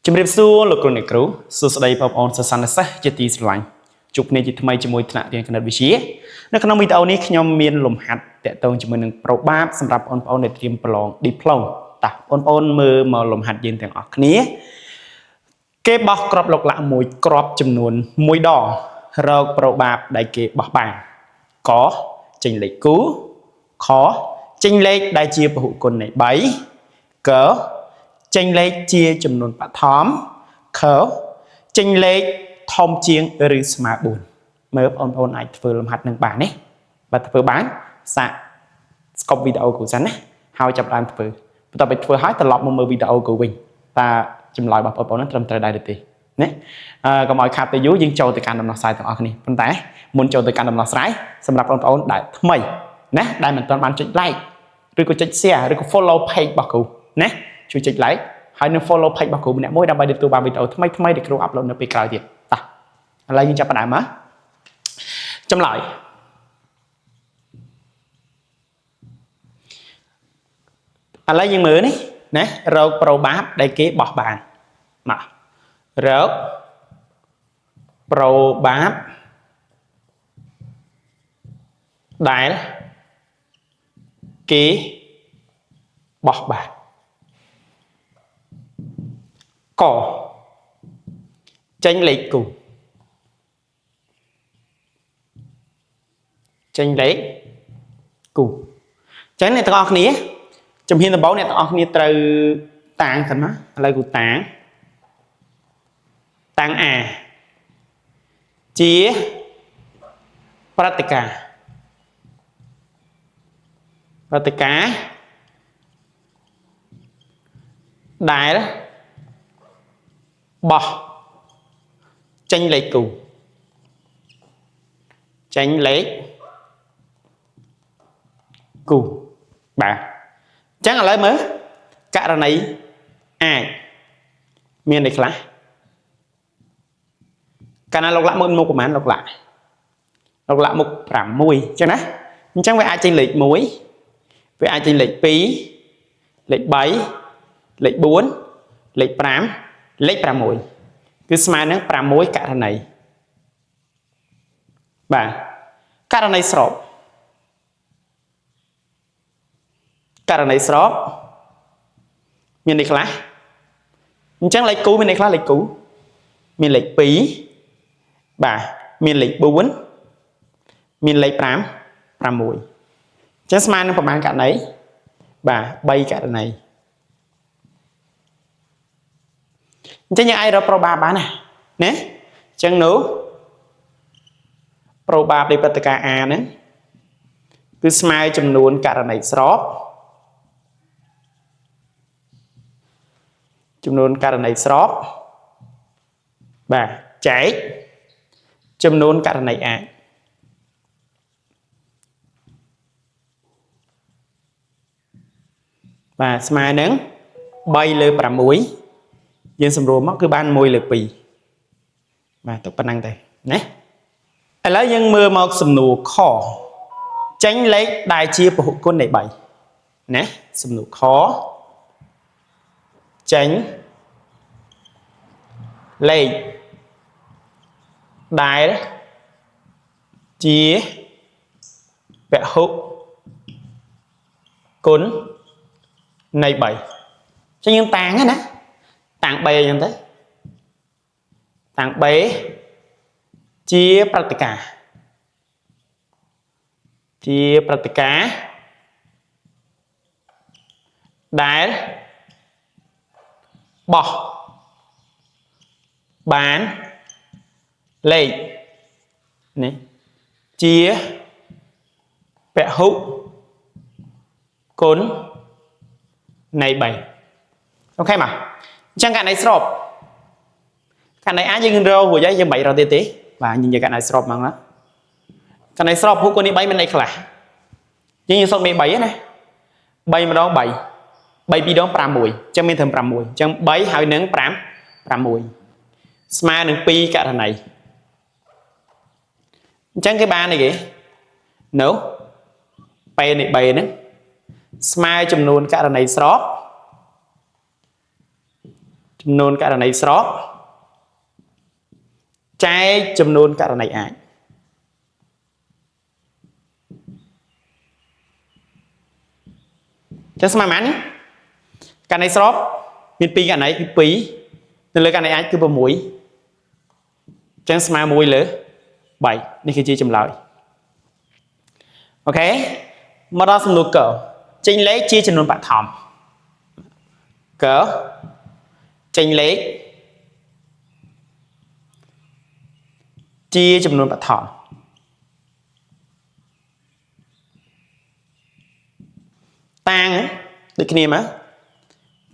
ជំរាបសួរលោកគ្រូអ្នកគ្រូសួស្តីបងប្អូនសិស្សនិស្សិតជាទីស្រឡាញ់ជួបគ្នាជាថ្មីជាមួយថ្នាក់រៀនគណិតវិទ្យានៅក្នុងវីដេអូនេះខ្ញុំមានលំហាត់តាក់ទងជាមួយនឹងប្រូបាបសម្រាប់បងប្អូនដែលត្រៀមប្រឡងឌីប្លូមតើបងប្អូនមើលមកលំហាត់យើងទាំងអស់គ្នាគេបោះក្របលោកលាក់មួយក្របចំនួន1ដងរកប្រូបាបដែលគេបោះបានកចេញលេខគូខចេញលេខដែលជាពហុគុណនៃ3កចេញលេខជាចំនួនបឋមខចេញលេខធំជាងឬស្មើ4មើលបងប្អូនអាចធ្វើលំហាត់នឹងបានទេបើធ្វើបានសាកស្កប់វីដេអូគ្រូសិនណាហើយចាប់បានធ្វើបន្ទាប់ពីធ្វើហើយត្រឡប់មកមើលវីដេអូគ្រូវិញតើចម្លើយរបស់បងប្អូននឹងត្រឹមត្រូវដែរឬទេណាកុំឲ្យខាតទៅយូរយើងចូលទៅកាន់ដំណោះស្រាយទាំងអស់គ្នាប៉ុន្តែមុនចូលទៅកាន់ដំណោះស្រាយសម្រាប់បងប្អូនដែលថ្មីណាដែលមិនទាន់បានចុច like ឬក៏ចុច share ឬក៏ follow page របស់គ្រូណាជួយចុច like ហើយនឹង follow page របស់គ្រូម្នាក់មួយដើម្បីទទួលបានវីដេអូថ្មីៗដែលគ្រូ upload នៅពេលក្រោយទៀតតោះឥឡូវយើងចាប់ផ្ដើមមកចម្លើយឥឡូវយើងមើលនេះណារកប្រូបាបដែលគេបោះបានមករកប្រូបាបដែលគេបោះបានកចេញលេខគូចេញលេខគូចឹងអ្នកទាំងអស់គ្នាជំហានដំបូងអ្នកទាំងអស់គ្នាត្រូវតាំងសិនណាឥឡូវគូតាំងAជាប្រតិការដែលបោះចេញលេខគូចេញលេខគូបាទអញ្ចឹងឥឡូវមើលករណីអាចមានអីខ្លះកាលណាលោកលាក់មុខប្រហែលលោកលាក់មុខ6អញ្ចឹងណាអញ្ចឹងវាអាចចេញលេខ1វាអាចចេញលេខ2លេខ3លេខ4លេខ5លេខ6គឺស្មើនឹង6ករណីបាទករណីស្របមានអីខ្លះអញ្ចឹងលេខគូមានអីខ្លះលេខគូមានលេខ2បាទមានលេខ4មានលេខ5 6អញ្ចឹងស្មើនឹងប្រមាណករណីបាទ3ករណីអញ្ចឹងយើងអាចរកប្រូបាបបានណាអញ្ចឹងនោះប្រូបាបនៃព្រឹត្តិការណ៍ A ហ្នឹងគឺស្មើចំនួនករណីស្របបាទចែកចំនួនករណីអាចបាទស្មើនឹង3លើ6យើងសម្រួលមកគឺបាន1លើ2បាទទៅប៉ុណ្ណឹងទេណាឥឡូវយើងមើលមកសំណួរខចេញលេខដែលជាពហុគុណនៃ3ណាសំណួរខចេញលេខដែលជាពហុគុណនៃ3ចឹងយើងតាំងណាតាំង3អញ្ចឹងទៅតាំង3ជាព្រឹត្តិការណ៍ដែលបោះបានលេខនេះជាពហុគុណនៃ3អូខេមកអញ្ចឹងករណីស្របករណីអាចយើងរករួចហើយយើងមិនរកទេបាទយើងនិយាយករណីស្របហ្មងណាករណីស្របពហុគុណនៃ3មានអីខ្លះយើងសូត្រមេ3ណា3ម្ដង3 3 2ដង6អញ្ចឹងមានត្រឹម6អញ្ចឹង3ហើយនឹង5 6ស្មើនឹង2ករណីអញ្ចឹងគេបានអីគេនៅពេលនៃ3ហ្នឹងស្មើចំនួនករណីស្រប ចំនួនករណីស្របចែកចំនួនករណីអាចចឹងស្មើប៉ុន្មានករណីស្របមាន2ករណីគឺ2នៅលើករណីអាចគឺ6ចឹងស្មើ1លើ3នេះគឺជាចម្លើយអូខេមកដល់សំណួរកចេញលេខជាចំនួនបឋមកចេញលេខជាចំនួនបឋមតាំងដូចគ្នាមក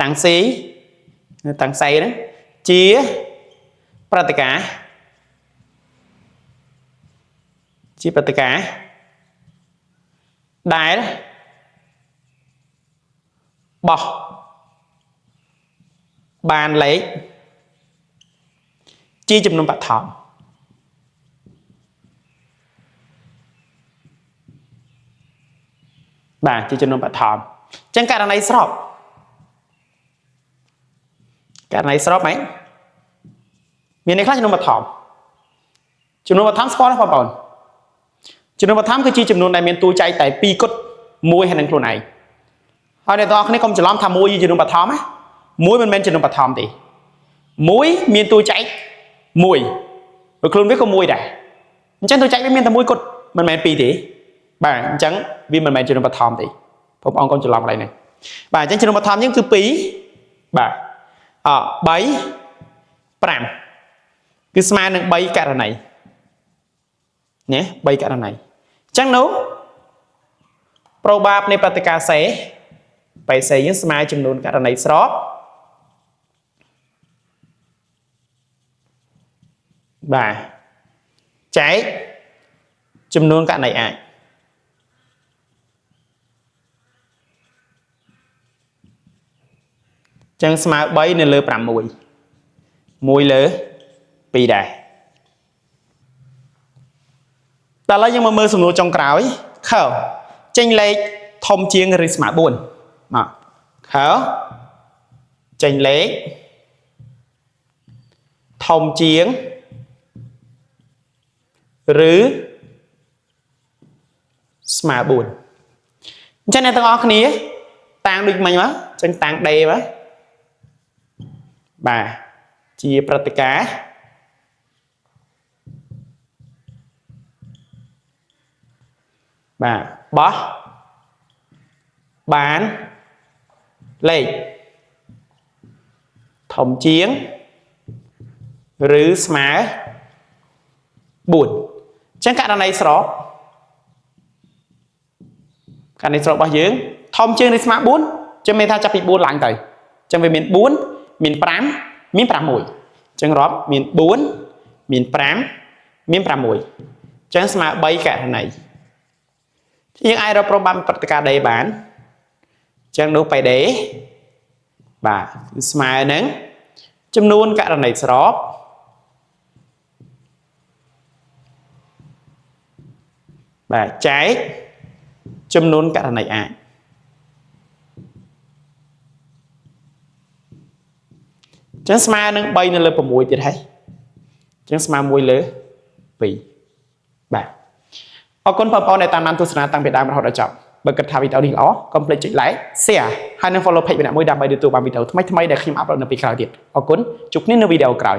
តាំង C តាំង C ហ្នឹងជាប្រតិការដែលបោះបានលេខជាចំនួនបឋមបាទជាចំនួនបឋមអញ្ចឹងករណីស្របហ្មងមានន័យខ្លះចំនួនបឋមស្គាល់ណាបងប្អូនចំនួនបឋមគឺជាចំនួនដែលមានតួចែកតែ2គត់1ហើយនឹងខ្លួនឯងហើយអ្នកទាំងអស់គ្នាកុំច្រឡំថា1ជាចំនួនបឋមណា1មិនមែនចំនួនបឋមទេ1មានតួចែក1ព្រោះខ្លួនវាក៏1ដែរអញ្ចឹងតួចែកវាមានតែ1គត់មិនមែន2ទេបាទអញ្ចឹងវាមិនមែនចំនួនបឋមទេបងប្អូនកុំច្រឡំកន្លែងនេះបាទអញ្ចឹងចំនួនបឋមយើងគឺ2បាទ3 5គឺស្មើនឹង3ករណីណា3ករណីអញ្ចឹងនោះប្រូបាបនៃប្រតិការសេយើងស្មើចំនួនករណីស្របបាទចែកចំនួនករណីអាចចឹងស្មើ3នៅលើ6 1លើ2ដែរតែឥឡូវយើងមកមើលសំណួរចុងក្រោយខចេញលេខធំជាងឬស្មើ4មកខចេញលេខធំជាងឬស្មើ4អញ្ចឹងអ្នកទាំងអស់គ្នាតាំងដូចមិញមកចឹងតាំង D មកបាទជាប្រតិការបាទបោះបានលេខធំជាងឬស្មើ4អញ្ចឹងករណីស្របរបស់យើងធំជាងឬស្មើ4ចាំមានថាចាប់ពី4ឡើងទៅអញ្ចឹងវាមាន4មាន5មាន6អញ្ចឹងរាប់មាន4មាន5មាន6អញ្ចឹងស្មើ3ករណីយើងអាចរកប្រូបាបប្រតិការ D បានអញ្ចឹងនោះ PD បាទគឺស្មើនឹងចំនួនករណីស្របបាទចែកចំនួនករណីអាចចឹងស្មើនឹង3នៅលើ6ទៀតហើយចឹងស្មើ1លើ2បាទអរគុណបងប្អូនដែលតាមដានទស្សនាតាំងពីដើមរហូតដល់ចប់បើគិតថាវីដេអូនេះល្អកុំភ្លេចចុច like share ហើយនិង follow page ម្នាក់មួយដើម្បីទទួលបានវីដេអូថ្មីៗដែលខ្ញុំអាប់ឡូតនៅពេលក្រោយទៀតអរគុណជួបគ្នានៅវីដេអូក្រោយ